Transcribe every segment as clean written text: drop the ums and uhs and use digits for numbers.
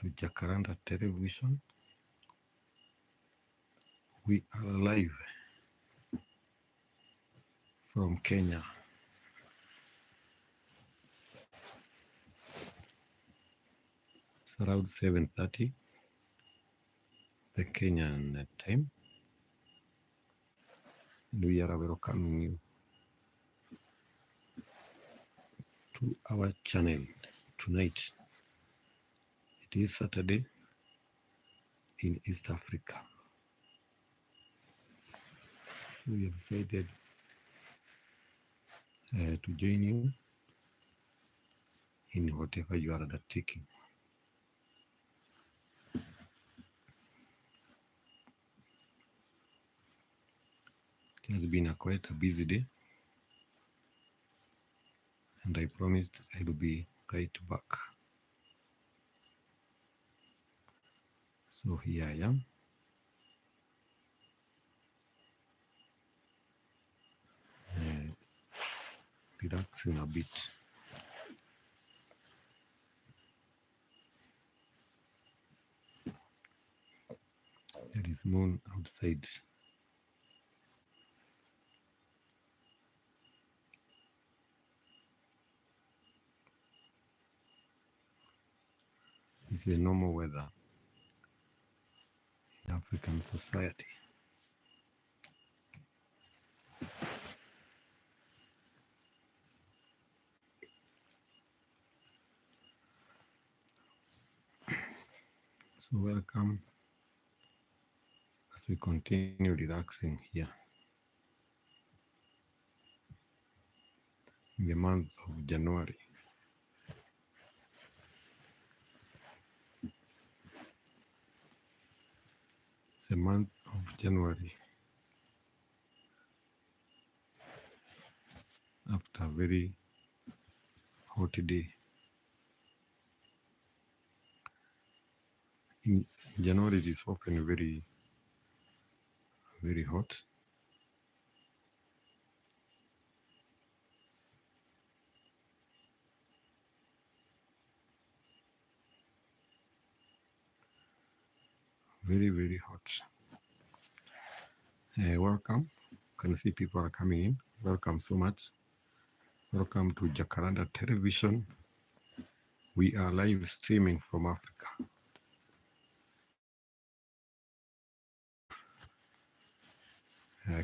to Jacaranda Television. We are live from Kenya. It's around 7:30 the Kenyan time, and we are welcoming you to our channel tonight. It is Saturday in East Africa. So we have decided to join you in whatever you are undertaking. It has been quite a busy day, and I promised I will be right back. So here I am. Relaxing a bit. There is moon outside. It's the normal weather in African society. So welcome as we continue relaxing here in the month of January. It's the month of January after a very hot day. In January it is often very hot. Very hot. Welcome. Can see people are coming in. Welcome so much. Welcome to Jacaranda Television. We are live streaming from Africa.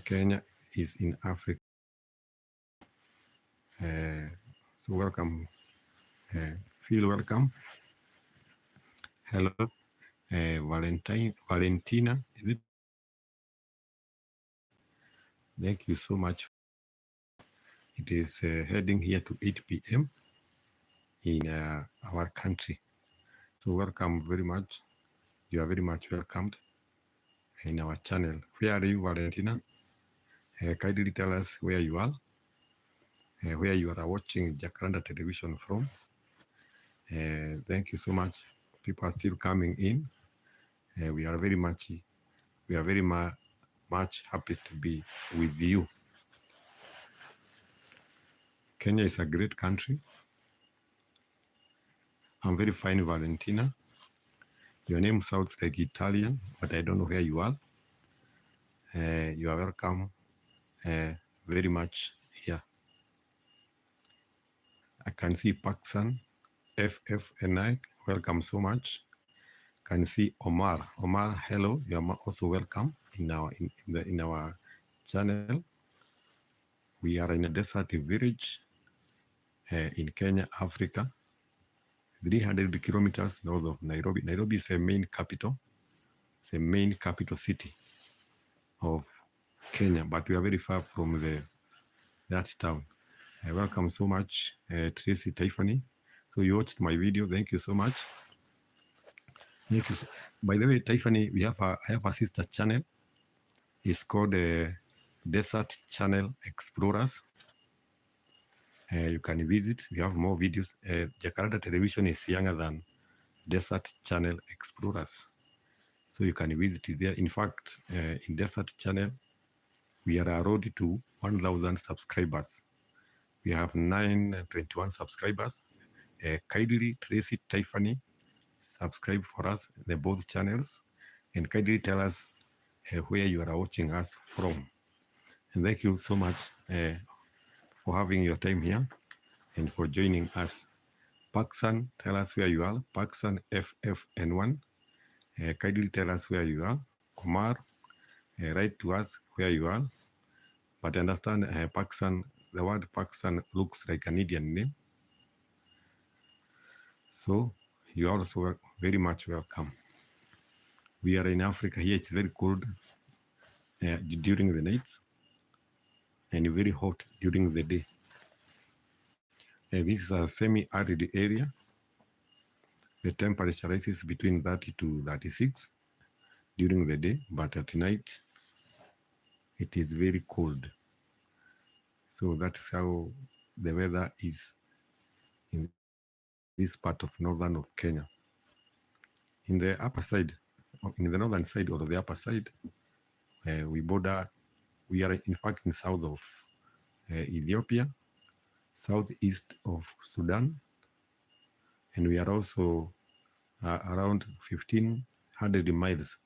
Kenya is in Africa. So welcome. Feel welcome. Hello. Valentina. Is it? Thank you so much. It is heading here to 8 p.m. in our country. So welcome very much. You are very much welcomed in our channel. Where are you, Valentina? Kindly tell us where you are, where you are watching Jacaranda Television from. Thank you so much. People are still coming in. We are very much happy to be with you. Kenya is a great country. I'm very fine, Valentina. Your name sounds like Italian, but I don't know where you are. You are welcome very much here. I can see Pakistan, FFNI, welcome so much. Can see Omar. Omar, hello. You are also welcome in our channel. We are in a desert village in Kenya, Africa, 300 kilometers north of Nairobi. Nairobi is the main capital. It's the main capital city of Kenya, but we are very far from that town. Welcome so much, Tracy Tiffany. So you watched my video. Thank you so much. Thank you. By the way, Tiffany, I have a sister channel. It's called Desert Channel Explorers. You can visit. We have more videos. Jacaranda Television is younger than Desert Channel Explorers. So you can visit it there. In fact, in Desert Channel, we are on road to 1,000 subscribers. We have 921 subscribers. Kindly, Tracy Tiffany, subscribe for us, the both channels, and kindly tell us where you are watching us from. And thank you so much for having your time here and for joining us. Paksan, tell us where you are. Paksan FFN1, kindly tell us where you are. Omar, write to us where you are. But understand, Pakistan, the word Pakistan looks like an Indian name. So you are also very much welcome. We are in Africa here. It's very cold during the nights and very hot during the day. This is a semi-arid area. The temperature rises between 30 to 36 during the day, but at night it is very cold. So that's how the weather is in this part of northern of Kenya. In the upper side, in the northern side or the upper side, we are in fact in south of Ethiopia, southeast of Sudan, and we are also around 1,500 miles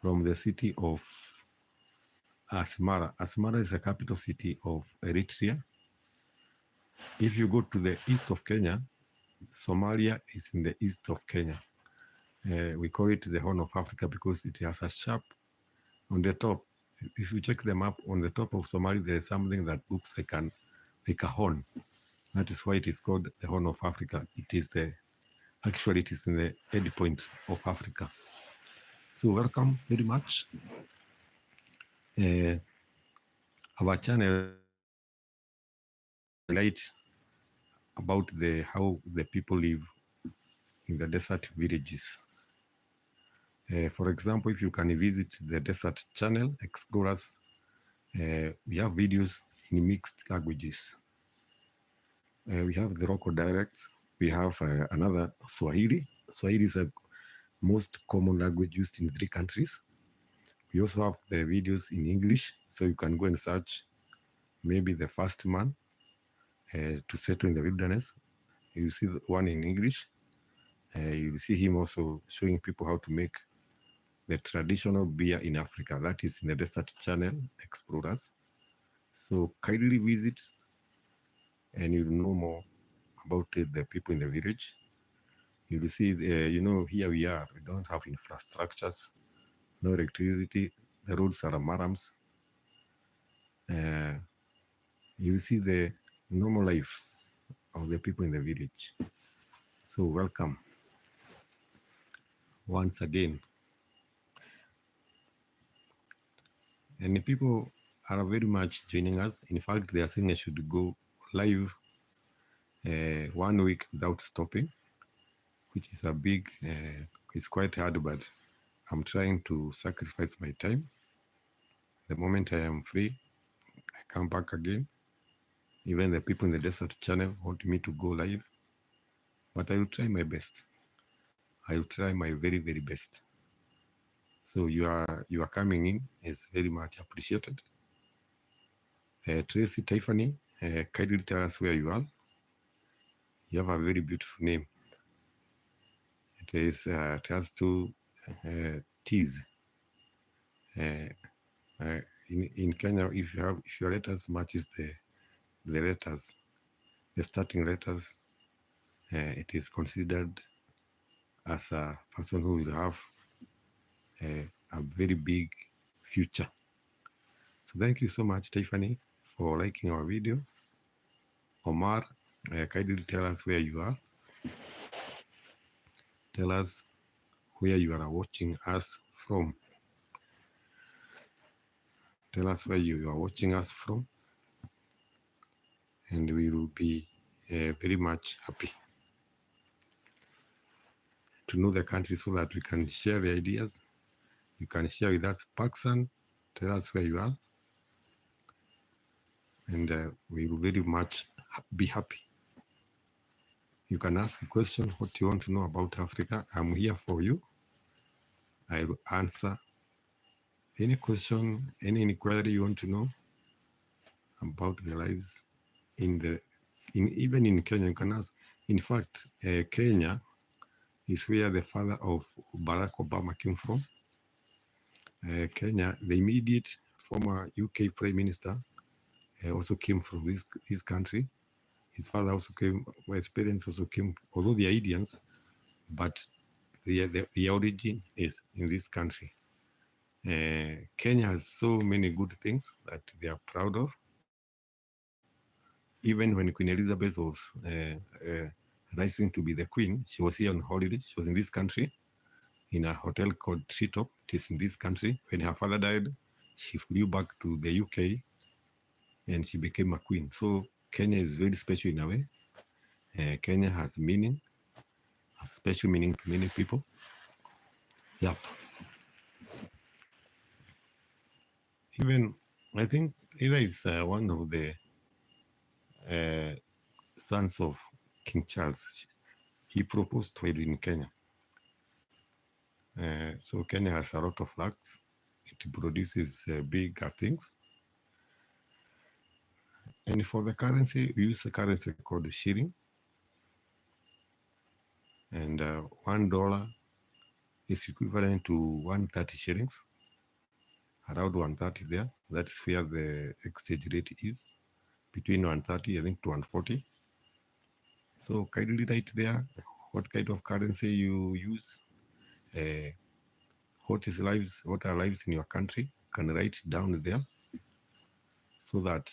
from the city of Asmara. Asmara is the capital city of Eritrea. If you go to the east of Kenya, Somalia is in the east of Kenya. We call it the Horn of Africa because it has a sharp on the top. If you check the map, on the top of Somalia, there is something that looks like a horn. That is why it is called the Horn of Africa. Actually it is in the end point of Africa. So welcome very much. Our channel highlights about how the people live in the desert villages. For example, if you can visit the desert channel, Explorers, we have videos in mixed languages. We have the local dialects. We have another Swahili. Swahili is the most common language used in 3 countries. We also have the videos in English, so you can go and search maybe the first man to settle in the wilderness. You see the one in English. You see him also showing people how to make the traditional beer in Africa. That is in the Desert Channel Explorers. So kindly visit and you'll know more about the people in the village. You'll see, here we are. We don't have infrastructures, no electricity. The roads are marams. You see the normal life of the people in the village. So welcome once again. And the people are very much joining us. In fact, they are saying I should go live 1 week without stopping, which is it's quite hard, but I'm trying to sacrifice my time. The moment I am free, I come back again. Even the people in the Desert Channel want me to go live, but I will try my best. I will try my very, very best. So you are coming in is very much appreciated. Tracy Tiffany, kindly tell us where you are. You have a very beautiful name. It has 2 T's. In Kenya, if your letters matches the letters, the starting letters, it is considered as a person who will have a very big future. So thank you so much, Tiffany, for liking our video. Omar, kindly tell us where you are. Tell us where you are watching us from. Tell us where you are watching us from, and we will be very much happy to know the country so that we can share the ideas. You can share with us. Pakistan, tell us where you are, and we will very much be happy. You can ask a question, what you want to know about Africa. I'm here for you. I will answer any question, any inquiry you want to know about the lives even in Kenya. You can ask. In fact, Kenya is where the father of Barack Obama came from. Kenya, the immediate former UK Prime Minister, also came from this country. His father also came, his parents also came, although they are Indians, but the origin is in this country. Kenya has so many good things that they are proud of. Even when Queen Elizabeth was rising to be the queen, she was here on holiday. She was in this country in a hotel called Treetop. It is in this country. When her father died, she flew back to the UK and she became a queen. So Kenya is very special in a way. Kenya has meaning, a special meaning to many people. Yep. Even I think either it's one of the uh, sons of King Charles. He proposed trade in Kenya. So Kenya has a lot of flags. It produces bigger things. And for the currency, we use a currency called shilling. And $1 is equivalent to 130 shillings, around 130 there. That's where the exchange rate is, between 130, I think, to 140. So kindly write there what kind of currency you use, what are lives in your country. You can write down there so that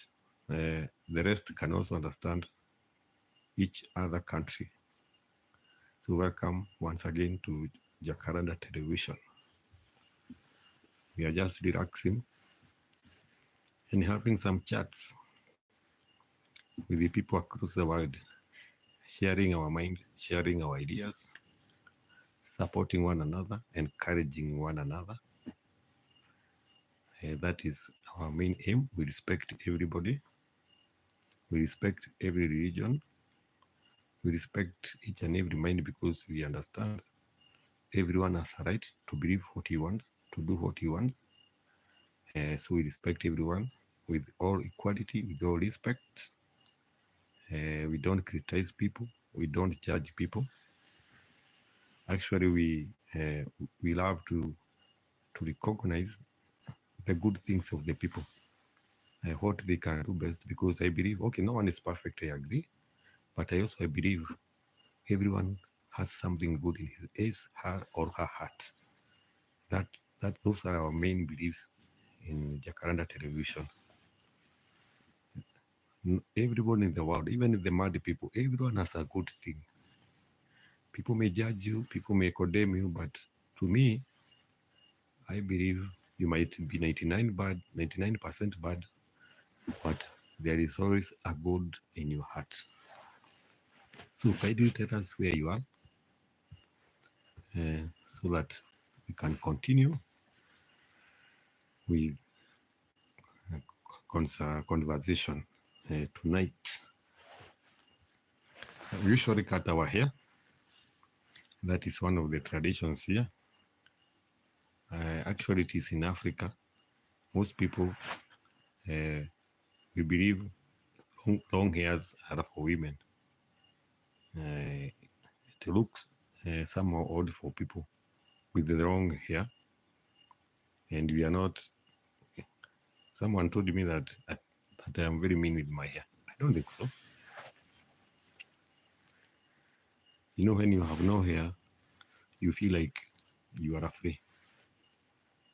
the rest can also understand each other country. So welcome once again to Jacaranda Television. We are just relaxing and having some chats with the people across the world, sharing our mind, sharing our ideas, supporting one another, encouraging one another. That is our main aim. We respect everybody. We respect every religion. We respect each and every mind because we understand everyone has a right to believe what he wants, to do what he wants. So we respect everyone with all equality, with all respect. We don't criticize people. We don't judge people. Actually, we love to recognize the good things of the people, what they can do best. Because I believe, okay, no one is perfect. I agree, but I believe everyone has something good in his, her, or her heart. That those are our main beliefs in Jacaranda Television. Everyone in the world, even the mad people, everyone has a good thing. People may judge you, people may condemn you, but to me, I believe you might be 99% bad, but there is always a good in your heart. So kindly tell us where you are, so that we can continue with conversation tonight. We usually cut our hair. That is one of the traditions here. Actually, it is in Africa. Most people, we believe long hairs are for women. It looks somehow odd for people with the long hair, and we are not. Someone told me that I am very mean with my hair. I don't think so. You know, when you have no hair, you feel like you are free.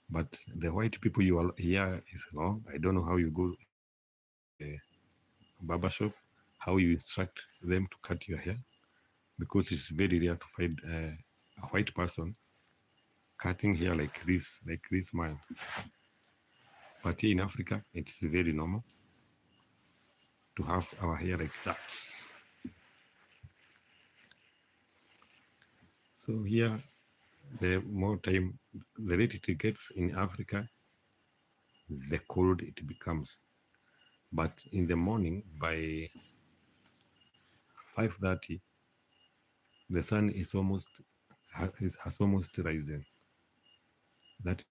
But the white people, your hair is long. I don't know how you go to the barber shop, how you instruct them to cut your hair, because it's very rare to find a white person cutting hair like this man. But here in Africa, it's very normal to have our hair like that. So here, the more time, the later it gets in Africa, the cold it becomes. But in the morning, by 5:30, the sun is has almost risen. That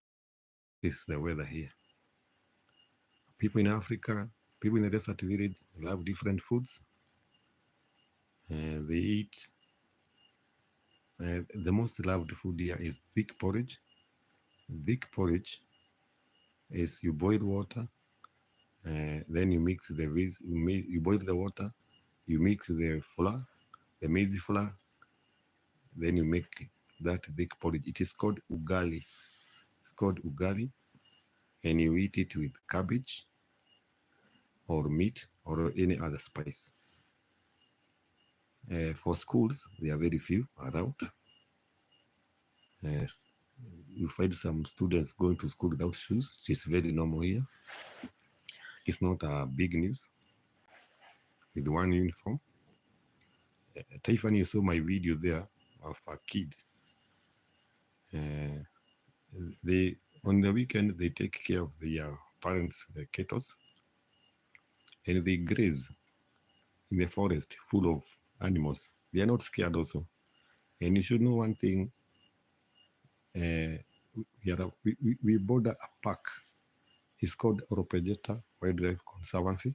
is the weather here. People in Africa, people in the desert village love different foods. They eat The most loved food here is thick porridge. Thick porridge is you boil water, then you mix the maize. You boil the water, you mix the flour, the maize flour, then you make that thick porridge. It is called ugali. It's called ugali, and you eat it with cabbage or meat or any other spice. For schools, there are very few around. Yes. You find some students going to school without shoes. It's very normal here. It's not a big news with one uniform. Tiffany, you saw my video there of a kid. They on the weekend they take care of their parents' cattle, and they graze in the forest full of animals. They are not scared also. And you should know one thing. We border a park. It's called Oropejeta Wildlife Conservancy.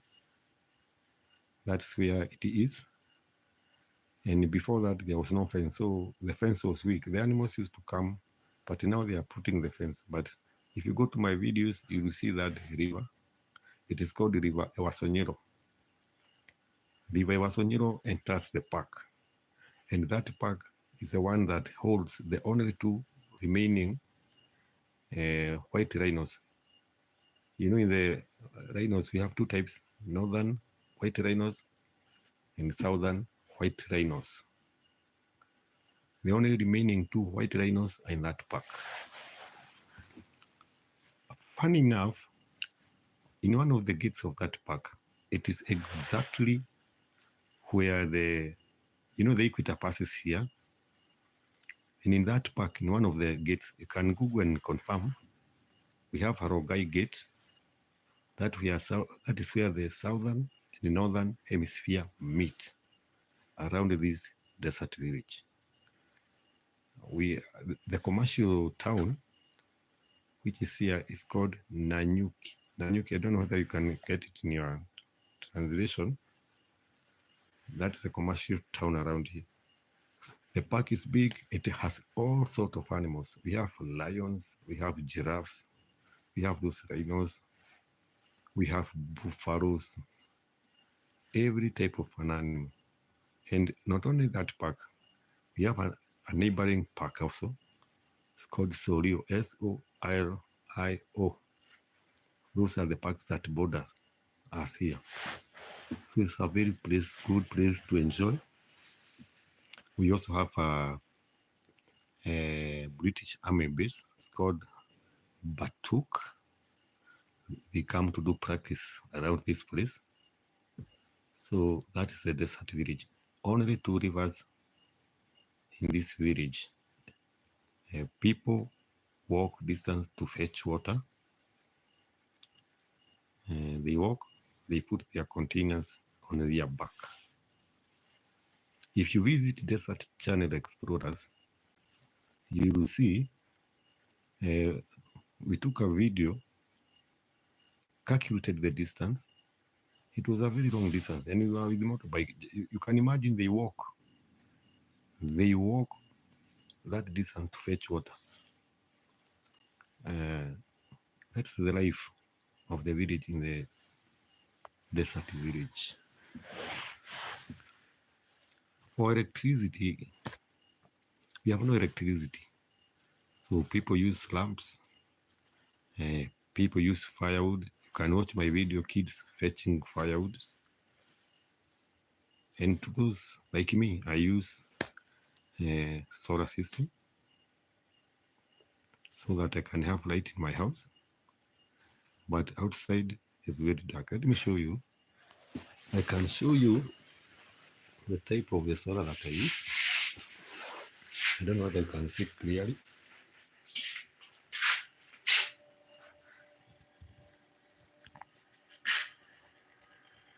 That's where it is. And before that, there was no fence. So the fence was weak. The animals used to come, but now they are putting the fence. But if you go to my videos, you will see that river. It is called River Ewasonyiro. River Ewasonyiro enters the park. And that park is the one that holds the only two remaining white rhinos. You know, in the rhinos, we have two types, northern white rhinos and southern white rhinos. The only remaining two white rhinos are in that park. Funny enough, in one of the gates of that park, it is exactly where the equator passes here. And in that park, in one of the gates, you can Google and confirm, we have Harogai Gate. That is where the southern and the northern hemisphere meet around this desert village. The commercial town, which is here, is called Nanyuki. Nanyuki, I don't know whether you can get it in your translation. That's the commercial town around here. The park is big. It has all sorts of animals. We have lions, we have giraffes, we have those rhinos, we have buffaloes, every type of an animal. And not only that park, we have a neighboring park also. It's called Sorio, S-O-R-I-O. Those are the parks that border us here. So it's a very good place to enjoy. We also have a British Army base. It's called Batuk. They come to do practice around this place. So that is the desert village. Only two rivers in this village. People walk distance to fetch water. They walk, they put their containers on their back. If you visit Desert Channel Explorers, you will see we took a video, calculated the distance. It was a very long distance, and we were with the motorbike. You can imagine they walk that distance to fetch water. That's the life of the village in the desert village. For electricity, we have no electricity. So people use lamps. People use firewood. You can watch my video, kids fetching firewood. And to those like me, I use a solar system so that I can have light in my house. But outside is very dark. Let me show you. I can show you the type of the solar that I use. I don't know whether you can see clearly.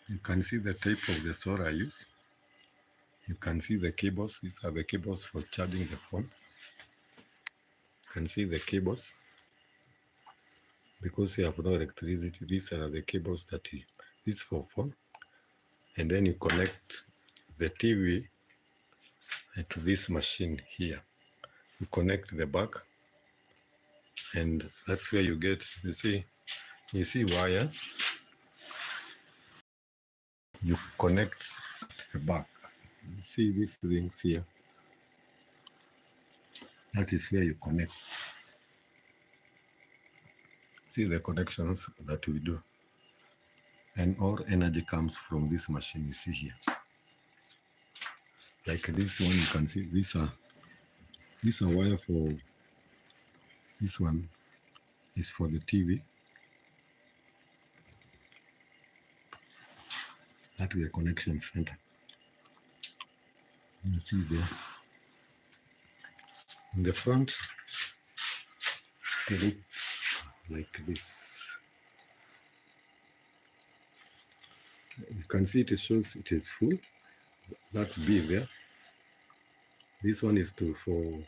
You can see the type of the solar I use. You can see the cables. These are the cables for charging the phones. You can see the cables. Because we have no electricity, these are the cables that this is for phone. And then you connect the TV to this machine here. You connect the back, and that's where you get, you see wires. You connect the back. You see these things here. That is where you connect. See the connections that we do. And all energy comes from this machine you see here. Like this one, you can see these are wire for, this one is for the TV. That is the connection center. You see there. In the front, it looks like this. You can see it shows it is full. That B there. This one is for,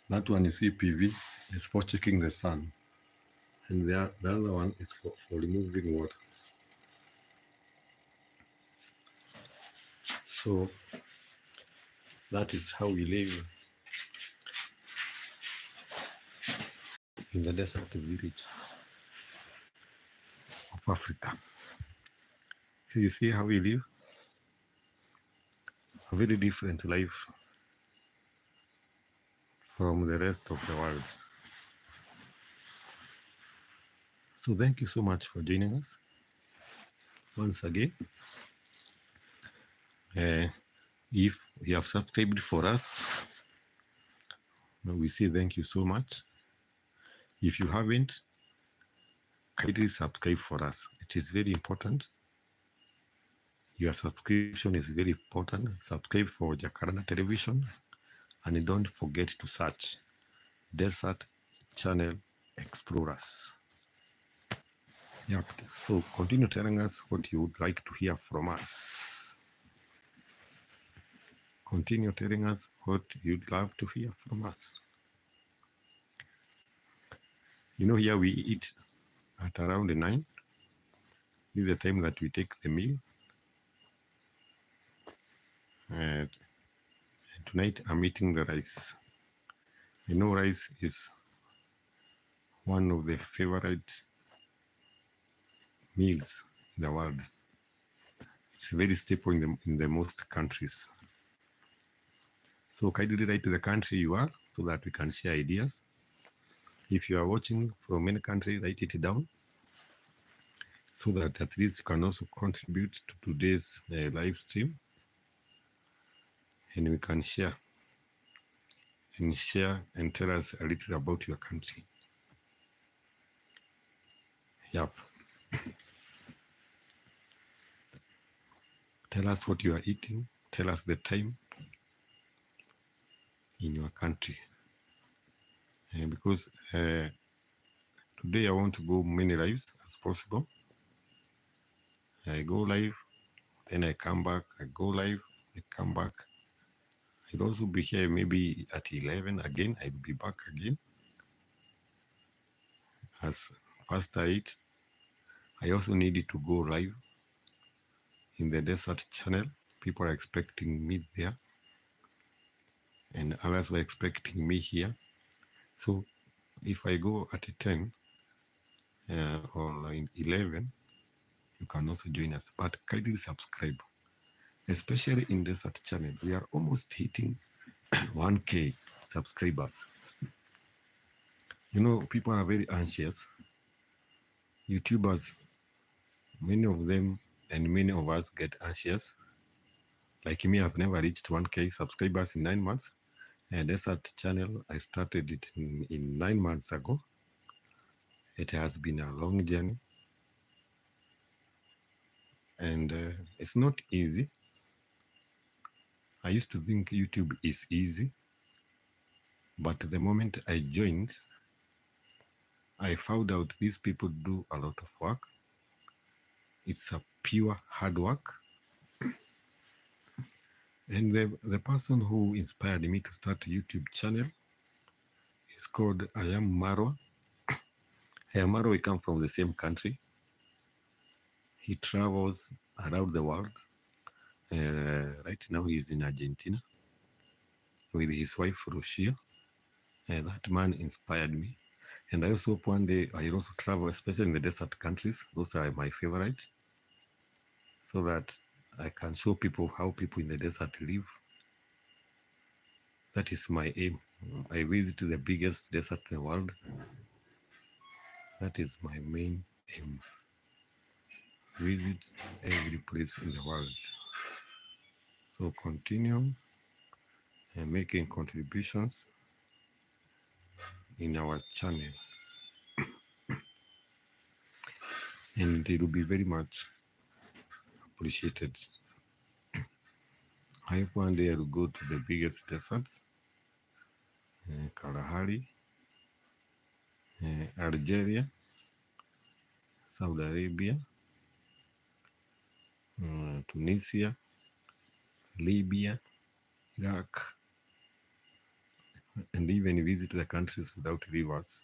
that one you see PV is for checking the sun. And the other one is for removing water. So that is how we live in the desert village of Africa. So you see how we live, a very different life from the rest of the world. So thank you so much for joining us once again. If you have subscribed for us, we say thank you so much. If you haven't, kindly subscribe for us. It is very important. Your subscription is very important. Subscribe for Jacaranda Television, and don't forget to search Desert Channel Explorers. Yep. So continue telling us what you would like to hear from us. Continue telling us what you'd love to hear from us. You know, here we eat at around 9. This is the time that we take the meal. And tonight I'm eating the rice. I know rice is one of the favorite meals in the world. It's very staple in the most countries. So kindly write to the country you are so that we can share ideas. If you are watching from any country, write it down so that at least you can also contribute to today's live stream, and we can share and tell us a little about your country. Yep. Tell us what you are eating. Tell us the time in your country. Because today I want to go many lives as possible. I go live, then I come back. I go live, I come back. I'll also be here maybe at 11 again. I'll be back again. As fast I eat, I also needed to go live in the Desert Channel. People are expecting me there, and others were expecting me here. So if I go at 10 or 11, you can also join us. But kindly subscribe, especially in Desert Channel. We are almost hitting 1K subscribers. You know, people are very anxious. YouTubers, many of them and many of us get anxious. Like me, I've never reached 1K subscribers in 9 months. And Desert Channel, I started it in 9 months ago. It has been a long journey. And it's not easy. I used to think YouTube is easy. But the moment I joined, I found out these people do a lot of work. It's a pure hard work. And the person who inspired me to start a YouTube channel is called I Am Marwa. I Am Marwa, we come from the same country. He travels around the world. Right now he's in Argentina. with his wife Roshia. That man inspired me. And I also hope one day I also travel, especially in the desert countries. Those are my favorite, so that I can show people how people in the desert live. That is my aim. I visit the biggest desert in the world. That is my main aim. Visit every place in the world. So continue making contributions in our channel, and it will be very much appreciated. I hope one day I will go to the biggest deserts, Kalahari, Algeria, Saudi Arabia, Tunisia, Libya, Iraq, and even visit the countries without rivers,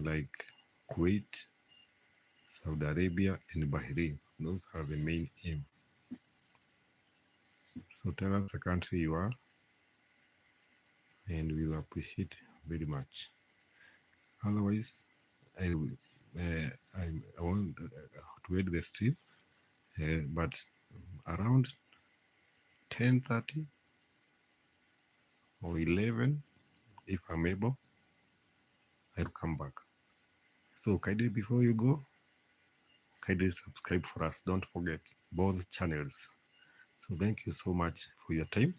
like Kuwait, Saudi Arabia, and Bahrain. Those are the main aim. So tell us the country you are, and we will appreciate very much. Otherwise, I want to end the stream, but around 10:30 or 11, if I'm able, I'll come back. So kindly, before you go, kindly subscribe for us. Don't forget both channels. So thank you so much for your time.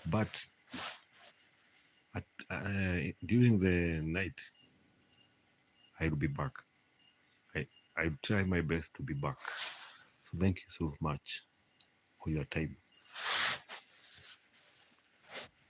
But during the night, I'll be back. I'll try my best to be back. So thank you so much for your time.